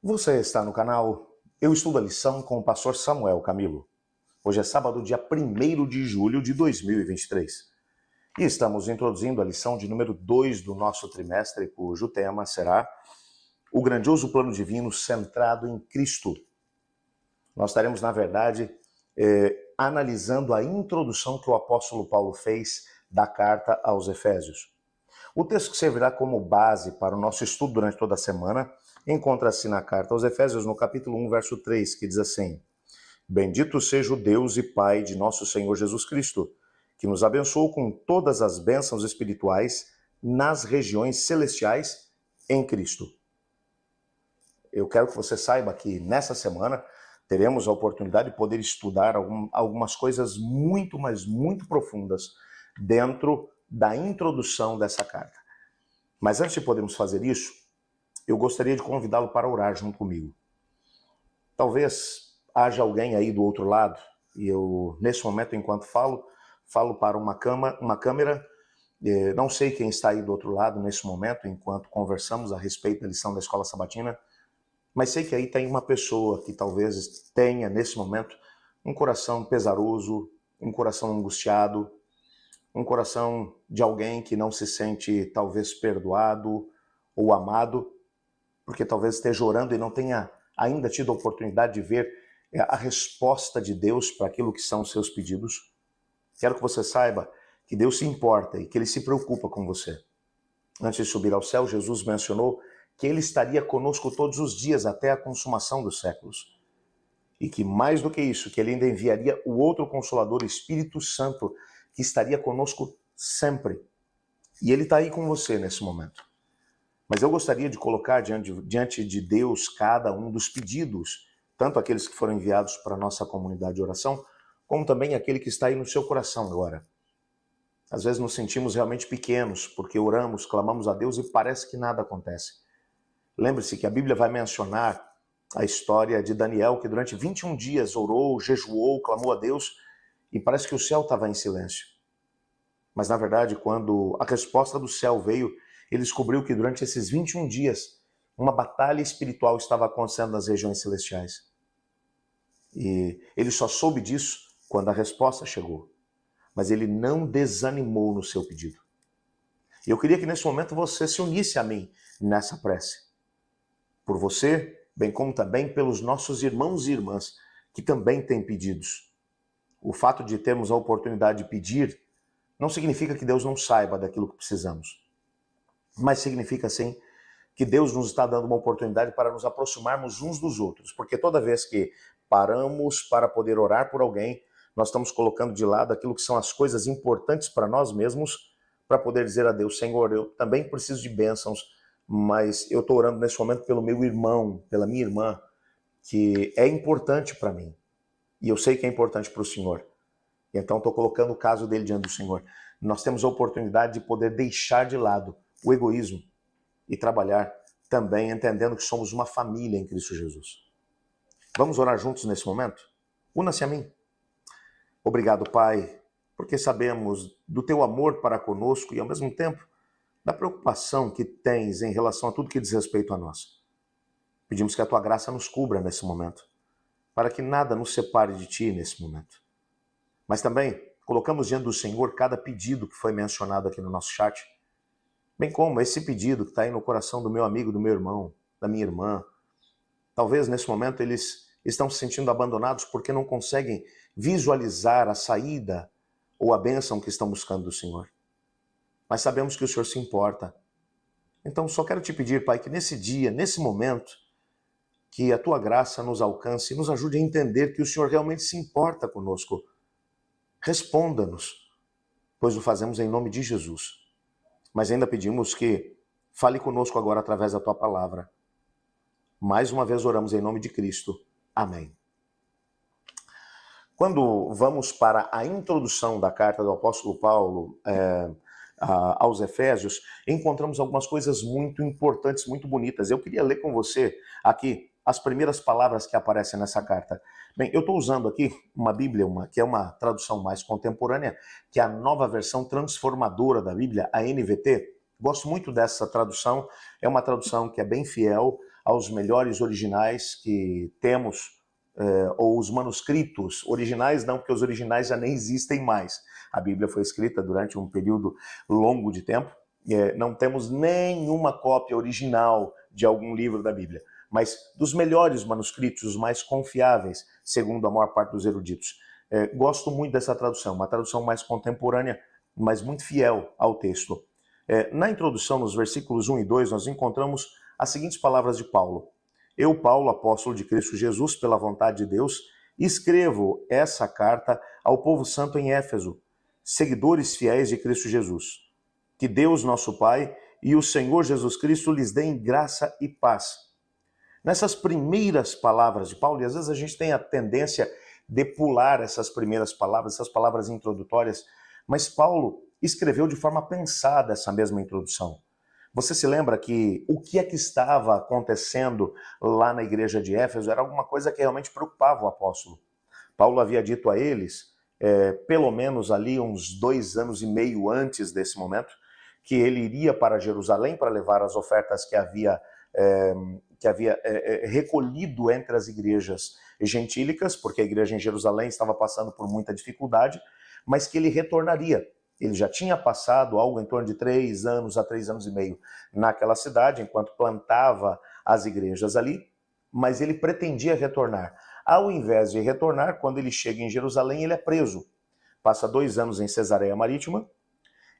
Você está no canal Eu Estudo a Lição com o pastor Samuel Camilo. Hoje é sábado, dia 1º de julho de 2023. E estamos introduzindo a lição de número 2 do nosso trimestre, cujo tema será o grandioso plano divino centrado em Cristo. Nós estaremos, na verdade, analisando a introdução que o apóstolo Paulo fez da carta aos Efésios. O texto que servirá como base para o nosso estudo durante toda a semana encontra-se na carta aos Efésios, no capítulo 1, verso 3, que diz assim: Bendito seja o Deus e Pai de nosso Senhor Jesus Cristo, que nos abençoou com todas as bênçãos espirituais nas regiões celestiais em Cristo. Eu quero que você saiba que nessa semana teremos a oportunidade de poder estudar algumas coisas muito, mas muito profundas dentro da introdução dessa carta. Mas antes de podermos fazer isso, eu gostaria de convidá-lo para orar junto comigo. Talvez haja alguém aí do outro lado, e eu, nesse momento, enquanto falo para uma câmera. Não sei quem está aí do outro lado nesse momento, enquanto conversamos a respeito da lição da Escola Sabatina, mas sei que aí tem uma pessoa que talvez tenha, nesse momento, um coração pesaroso, um coração angustiado, um coração de alguém que não se sente, talvez, perdoado ou amado, porque talvez esteja orando e não tenha ainda tido a oportunidade de ver a resposta de Deus para aquilo que são os seus pedidos. Quero que você saiba que Deus se importa e que Ele se preocupa com você. Antes de subir ao céu, Jesus mencionou que Ele estaria conosco todos os dias até a consumação dos séculos. E que mais do que isso, que Ele ainda enviaria o outro Consolador, Espírito Santo, que estaria conosco sempre. E Ele está aí com você nesse momento. Mas eu gostaria de colocar diante de Deus cada um dos pedidos, tanto aqueles que foram enviados para a nossa comunidade de oração, como também aquele que está aí no seu coração agora. Às vezes nos sentimos realmente pequenos, porque oramos, clamamos a Deus e parece que nada acontece. Lembre-se que a Bíblia vai mencionar a história de Daniel, que durante 21 dias orou, jejuou, clamou a Deus, e parece que o céu estava em silêncio. Mas na verdade, quando a resposta do céu veio, ele descobriu que durante esses 21 dias, uma batalha espiritual estava acontecendo nas regiões celestiais. E ele só soube disso quando a resposta chegou. Mas ele não desanimou no seu pedido. E eu queria que nesse momento você se unisse a mim nessa prece. Por você, bem como também pelos nossos irmãos e irmãs que também têm pedidos. O fato de termos a oportunidade de pedir não significa que Deus não saiba daquilo que precisamos. Mas significa, sim, que Deus nos está dando uma oportunidade para nos aproximarmos uns dos outros. Porque toda vez que paramos para poder orar por alguém, nós estamos colocando de lado aquilo que são as coisas importantes para nós mesmos, para poder dizer a Deus: Senhor, eu também preciso de bênçãos, mas eu estou orando nesse momento pelo meu irmão, pela minha irmã, que é importante para mim. E eu sei que é importante para o Senhor. Então estou colocando o caso dele diante do Senhor. Nós temos a oportunidade de poder deixar de lado o egoísmo e trabalhar também entendendo que somos uma família em Cristo Jesus. Vamos orar juntos nesse momento? Una-se a mim. Obrigado, Pai, porque sabemos do teu amor para conosco e, ao mesmo tempo, da preocupação que tens em relação a tudo que diz respeito a nós. Pedimos que a tua graça nos cubra nesse momento, para que nada nos separe de ti nesse momento. Mas também colocamos diante do Senhor cada pedido que foi mencionado aqui no nosso chat, bem como esse pedido que está aí no coração do meu amigo, do meu irmão, da minha irmã. Talvez nesse momento eles estão se sentindo abandonados porque não conseguem visualizar a saída ou a bênção que estão buscando do Senhor. Mas sabemos que o Senhor se importa. Então só quero te pedir, Pai, que nesse dia, nesse momento, que a tua graça nos alcance e nos ajude a entender que o Senhor realmente se importa conosco. Responda-nos, pois o fazemos em nome de Jesus. Mas ainda pedimos que fale conosco agora através da tua palavra. Mais uma vez oramos em nome de Cristo. Amém. Quando vamos para a introdução da carta do apóstolo Paulo aos Efésios, encontramos algumas coisas muito importantes, muito bonitas. Eu queria ler com você aqui as primeiras palavras que aparecem nessa carta. Bem, eu estou usando aqui uma Bíblia, que é uma tradução mais contemporânea, que é a nova versão transformadora da Bíblia, a NVT. Gosto muito dessa tradução, é uma tradução que é bem fiel aos melhores originais que temos, ou os manuscritos originais, não, porque os originais já nem existem mais. A Bíblia foi escrita durante um período longo de tempo. Não temos nenhuma cópia original de algum livro da Bíblia, mas dos melhores manuscritos, os mais confiáveis, segundo a maior parte dos eruditos. Gosto muito dessa tradução, uma tradução mais contemporânea, mas muito fiel ao texto. Na introdução, nos versículos 1 e 2, nós encontramos as seguintes palavras de Paulo. Eu, Paulo, apóstolo de Cristo Jesus, pela vontade de Deus, escrevo essa carta ao povo santo em Éfeso, seguidores fiéis de Cristo Jesus. Que Deus, nosso Pai, e o Senhor Jesus Cristo lhes deem graça e paz. Nessas primeiras palavras de Paulo, e às vezes a gente tem a tendência de pular essas primeiras palavras, essas palavras introdutórias, mas Paulo escreveu de forma pensada essa mesma introdução. Você se lembra que o que é que estava acontecendo lá na igreja de Éfeso era alguma coisa que realmente preocupava o apóstolo. Paulo havia dito a eles, pelo menos ali uns 2 anos e meio antes desse momento, que ele iria para Jerusalém para levar as ofertas que havia recolhido entre as igrejas gentílicas, porque a igreja em Jerusalém estava passando por muita dificuldade, mas que ele retornaria. Ele já tinha passado algo em torno de 3 anos a 3 anos e meio naquela cidade, enquanto plantava as igrejas ali, mas ele pretendia retornar. Ao invés de retornar, quando ele chega em Jerusalém, ele é preso. Passa 2 anos em Cesareia Marítima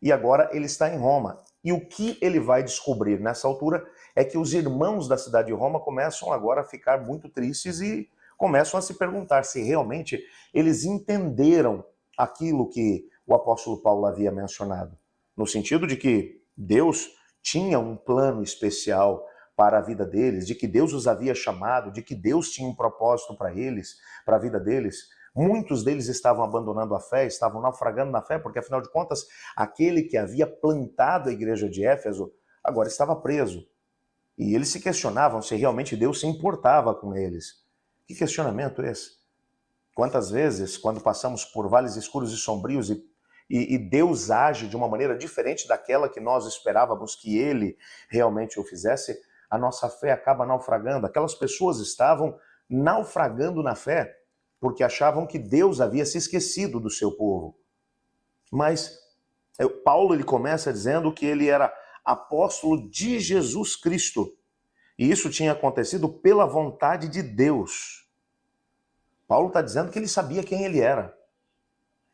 e agora ele está em Roma. E o que ele vai descobrir nessa altura é que os irmãos da cidade de Roma começam agora a ficar muito tristes e começam a se perguntar se realmente eles entenderam aquilo que o apóstolo Paulo havia mencionado, no sentido de que Deus tinha um plano especial para a vida deles, de que Deus os havia chamado, de que Deus tinha um propósito para eles, para a vida deles. Muitos deles estavam abandonando a fé, estavam naufragando na fé, porque afinal de contas, aquele que havia plantado a igreja de Éfeso agora estava preso. E eles se questionavam se realmente Deus se importava com eles. Que questionamento é esse? Quantas vezes, quando passamos por vales escuros e sombrios e Deus age de uma maneira diferente daquela que nós esperávamos que Ele realmente o fizesse, a nossa fé acaba naufragando. Aquelas pessoas estavam naufragando na fé porque achavam que Deus havia se esquecido do seu povo. Mas Paulo ele começa dizendo que ele era apóstolo de Jesus Cristo. E isso tinha acontecido pela vontade de Deus. Paulo está dizendo que ele sabia quem ele era.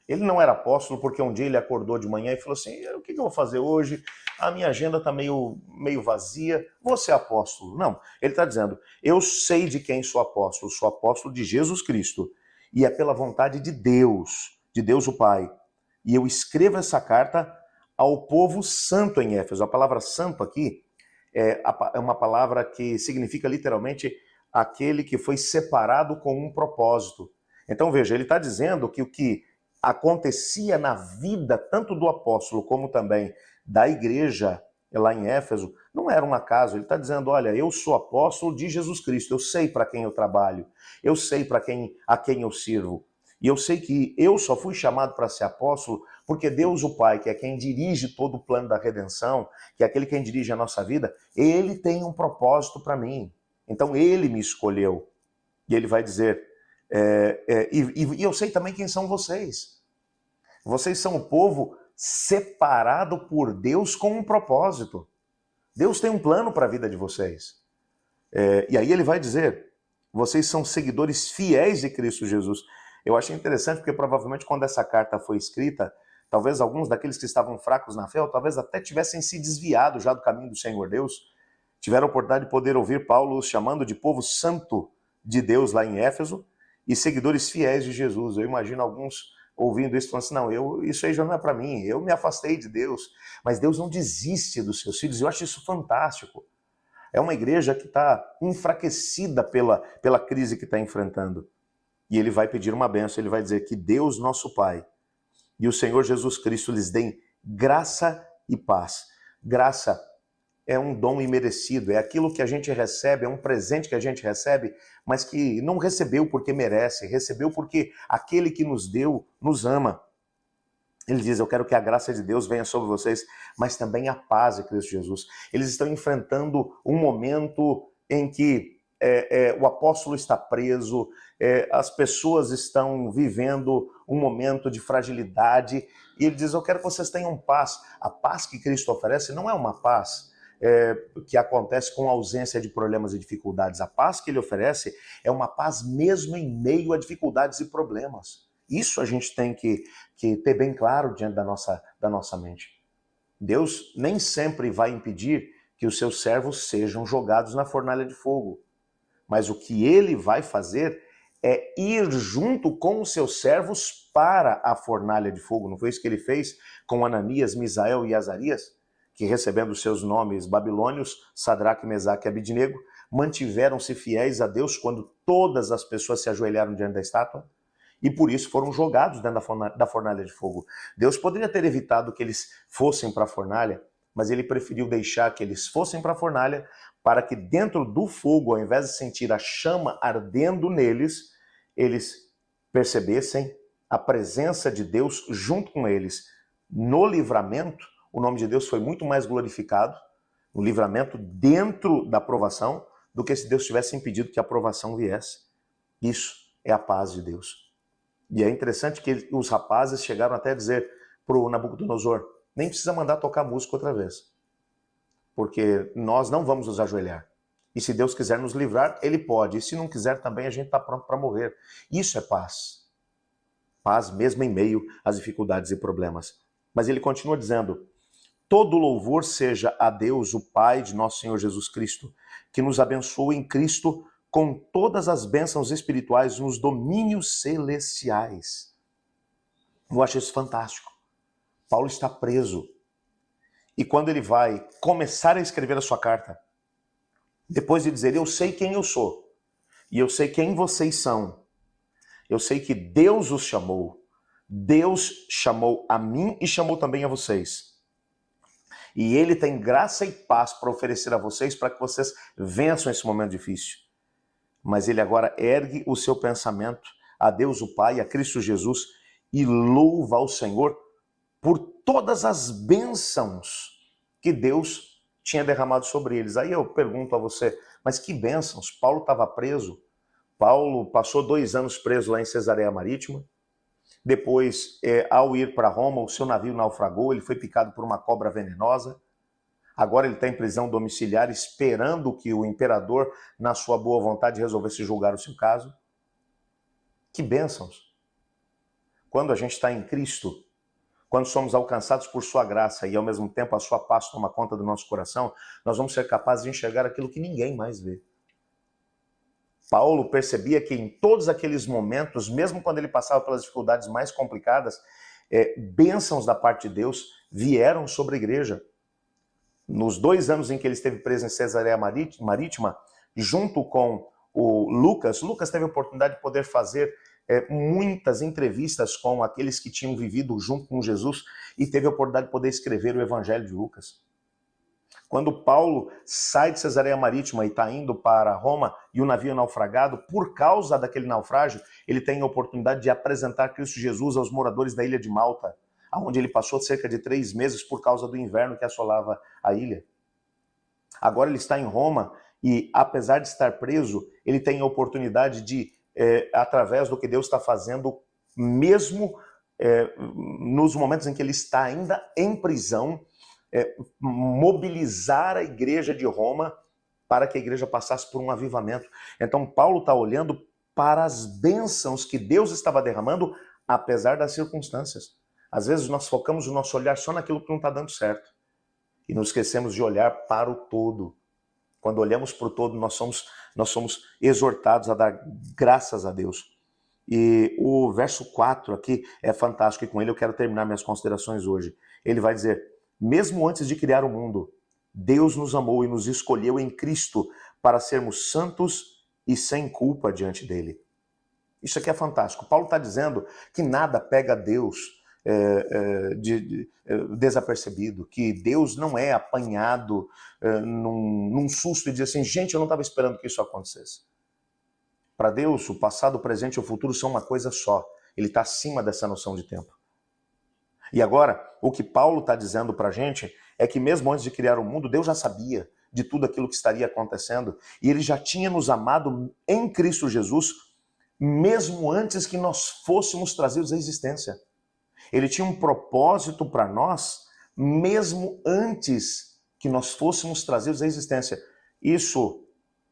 Ele não era apóstolo porque um dia ele acordou de manhã e falou assim, o que eu vou fazer hoje? A minha agenda está meio vazia, vou ser apóstolo. Não, ele está dizendo, eu sei de quem sou apóstolo de Jesus Cristo. E é pela vontade de Deus o Pai. E eu escrevo essa carta ao povo santo em Éfeso. A palavra santo aqui é uma palavra que significa literalmente aquele que foi separado com um propósito. Então veja, ele está dizendo que o que acontecia na vida tanto do apóstolo como também da igreja lá em Éfeso não era um acaso. Ele está dizendo, olha, eu sou apóstolo de Jesus Cristo, eu sei para quem eu trabalho, eu sei a quem eu sirvo. E eu sei que eu só fui chamado para ser apóstolo porque Deus o Pai, que é quem dirige todo o plano da redenção, que é aquele quem dirige a nossa vida, ele tem um propósito para mim. Então ele me escolheu. E ele vai dizer, e eu sei também quem são vocês. Vocês são o povo separado por Deus com um propósito. Deus tem um plano para a vida de vocês. E aí ele vai dizer, vocês são seguidores fiéis de Cristo Jesus. Eu achei interessante porque provavelmente quando essa carta foi escrita, talvez alguns daqueles que estavam fracos na fé, ou talvez até tivessem se desviado já do caminho do Senhor Deus, tiveram a oportunidade de poder ouvir Paulo os chamando de povo santo de Deus lá em Éfeso e seguidores fiéis de Jesus. Eu imagino alguns ouvindo isso falando assim, não, isso aí já não é para mim, eu me afastei de Deus. Mas Deus não desiste dos seus filhos, eu acho isso fantástico. É uma igreja que está enfraquecida pela crise que está enfrentando. E ele vai pedir uma bênção, ele vai dizer que Deus, nosso Pai, e o Senhor Jesus Cristo lhes deem graça e paz. Graça é um dom imerecido, é aquilo que a gente recebe, é um presente que a gente recebe, mas que não recebeu porque merece, recebeu porque aquele que nos deu nos ama. Ele diz, eu quero que a graça de Deus venha sobre vocês, mas também a paz de Cristo Jesus. Eles estão enfrentando um momento em que o apóstolo está preso, as pessoas estão vivendo um momento de fragilidade, e ele diz, eu quero que vocês tenham paz. A paz que Cristo oferece não é uma paz que acontece com ausência de problemas e dificuldades. A paz que ele oferece é uma paz mesmo em meio a dificuldades e problemas. Isso a gente tem que ter bem claro diante da nossa mente. Deus nem sempre vai impedir que os seus servos sejam jogados na fornalha de fogo. Mas o que ele vai fazer é ir junto com os seus servos para a fornalha de fogo. Não foi isso que ele fez com Ananias, Misael e Azarias? Que recebendo seus nomes babilônios, Sadraque, Mesaque e Abidnego, mantiveram-se fiéis a Deus quando todas as pessoas se ajoelharam diante da estátua e por isso foram jogados dentro da fornalha de fogo. Deus poderia ter evitado que eles fossem para a fornalha, mas ele preferiu deixar que eles fossem para a fornalha para que dentro do fogo, ao invés de sentir a chama ardendo neles, eles percebessem a presença de Deus junto com eles. No livramento, o nome de Deus foi muito mais glorificado, no livramento dentro da provação, do que se Deus tivesse impedido que a provação viesse. Isso é a paz de Deus. E é interessante que os rapazes chegaram até a dizer para o Nabucodonosor, nem precisa mandar tocar música outra vez, porque nós não vamos nos ajoelhar. E se Deus quiser nos livrar, Ele pode. E se não quiser também, a gente está pronto para morrer. Isso é paz. Paz mesmo em meio às dificuldades e problemas. Mas ele continua dizendo, todo louvor seja a Deus, o Pai de nosso Senhor Jesus Cristo, que nos abençoa em Cristo com todas as bênçãos espirituais nos domínios celestiais. Eu acho isso fantástico. Paulo está preso. E quando ele vai começar a escrever a sua carta, depois de dizer, eu sei quem eu sou, e eu sei quem vocês são, eu sei que Deus os chamou, Deus chamou a mim e chamou também a vocês. E Ele tem graça e paz para oferecer a vocês, para que vocês vençam esse momento difícil. Mas Ele agora ergue o seu pensamento a Deus o Pai, a Cristo Jesus, e louva ao Senhor por todas as bênçãos que Deus tinha derramado sobre eles. Aí eu pergunto a você, mas que bênçãos? Paulo estava preso. Paulo passou 2 anos preso lá em Cesareia Marítima. Depois, ao ir para Roma, o seu navio naufragou, ele foi picado por uma cobra venenosa. Agora ele está em prisão domiciliar, esperando que o imperador, na sua boa vontade, resolvesse julgar o seu caso. Que bênçãos! Quando a gente está em Cristo, quando somos alcançados por sua graça e ao mesmo tempo a sua paz toma conta do nosso coração, nós vamos ser capazes de enxergar aquilo que ninguém mais vê. Paulo percebia que em todos aqueles momentos, mesmo quando ele passava pelas dificuldades mais complicadas, bênçãos da parte de Deus vieram sobre a igreja. Nos 2 anos em que ele esteve preso em Cesareia Marítima, junto com o Lucas teve a oportunidade de poder fazer muitas entrevistas com aqueles que tinham vivido junto com Jesus e teve a oportunidade de poder escrever o Evangelho de Lucas. Quando Paulo sai de Cesareia Marítima e está indo para Roma e o navio é naufragado, por causa daquele naufrágio, ele tem a oportunidade de apresentar Cristo Jesus aos moradores da ilha de Malta, onde ele passou cerca de 3 meses por causa do inverno que assolava a ilha. Agora ele está em Roma e, apesar de estar preso, ele tem a oportunidade de, através do que Deus está fazendo, mesmo nos momentos em que ele está ainda em prisão, mobilizar a igreja de Roma para que a igreja passasse por um avivamento. Então Paulo está olhando para as bênçãos que Deus estava derramando, apesar das circunstâncias. Às vezes nós focamos o nosso olhar só naquilo que não está dando certo e nos esquecemos de olhar para o todo. Quando olhamos para o todo, nós somos exortados a dar graças a Deus. E o verso 4 aqui é fantástico e com ele eu quero terminar minhas considerações hoje. Ele vai dizer, mesmo antes de criar o mundo, Deus nos amou e nos escolheu em Cristo para sermos santos e sem culpa diante dele. Isso aqui é fantástico. Paulo está dizendo que nada pega Deus desapercebido, que Deus não é apanhado num susto e diz assim, gente, eu não estava esperando que isso acontecesse. Para Deus, o passado, o presente e o futuro são uma coisa só. Ele está acima dessa noção de tempo. E agora, o que Paulo está dizendo para a gente é que mesmo antes de criar o mundo, Deus já sabia. de tudo aquilo que estaria acontecendo. E ele já tinha nos amado em Cristo Jesus, mesmo antes que nós fôssemos trazidos à existência. Ele tinha um propósito para nós, mesmo antes que nós fôssemos trazidos à existência. Isso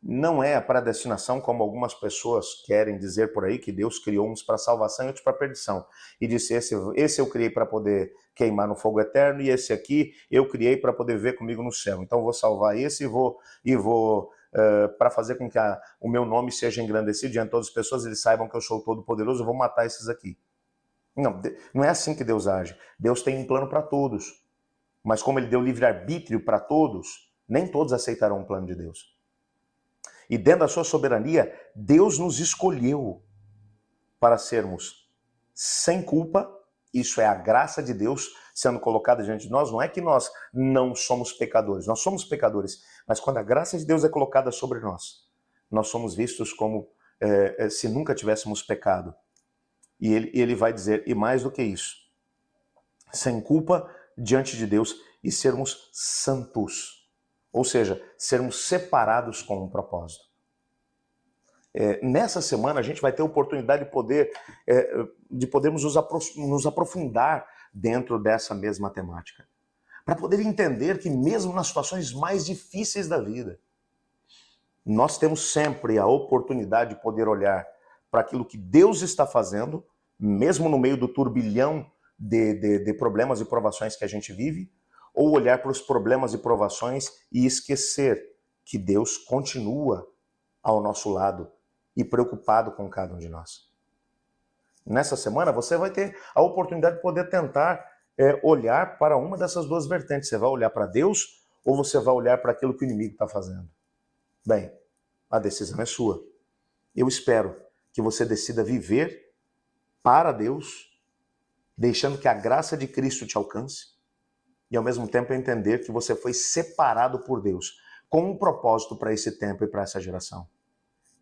não é a predestinação, como algumas pessoas querem dizer por aí, que Deus criou uns para salvação e outros para perdição. E disse, esse eu criei para poder queimar no fogo eterno, e esse aqui eu criei para poder ver comigo no céu. Então eu vou salvar esse e vou para fazer com que o meu nome seja engrandecido diante de todas as pessoas, eles saibam que eu sou todo-poderoso, eu vou matar esses aqui. Não é assim que Deus age. Deus tem um plano para todos. Mas como ele deu livre-arbítrio para todos, nem todos aceitarão o plano de Deus. E dentro da sua soberania, Deus nos escolheu para sermos sem culpa. Isso é a graça de Deus sendo colocada diante de nós. Não é que nós não somos pecadores, nós somos pecadores. Mas quando a graça de Deus é colocada sobre nós, nós somos vistos como se nunca tivéssemos pecado. E ele vai dizer, e mais do que isso, sem culpa diante de Deus e sermos santos. Ou seja, sermos separados com um propósito. Nessa semana a gente vai ter a oportunidade de podermos nos aprofundar dentro dessa mesma temática. Para poder entender que mesmo nas situações mais difíceis da vida, nós temos sempre a oportunidade de poder olhar para aquilo que Deus está fazendo, mesmo no meio do turbilhão de problemas e provações que a gente vive, ou olhar para os problemas e provações e esquecer que Deus continua ao nosso lado e preocupado com cada um de nós. Nessa semana você vai ter a oportunidade de poder tentar olhar para uma dessas duas vertentes. Você vai olhar para Deus ou você vai olhar para aquilo que o inimigo está fazendo? Bem, a decisão é sua. Eu espero que você decida viver para Deus, deixando que a graça de Cristo te alcance, e ao mesmo tempo entender que você foi separado por Deus com um propósito para esse tempo e para essa geração.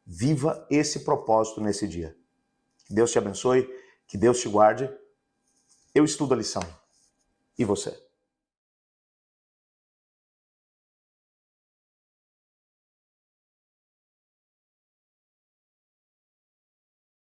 Viva esse propósito nesse dia. Que Deus te abençoe, que Deus te guarde. Eu estudo a lição. E você?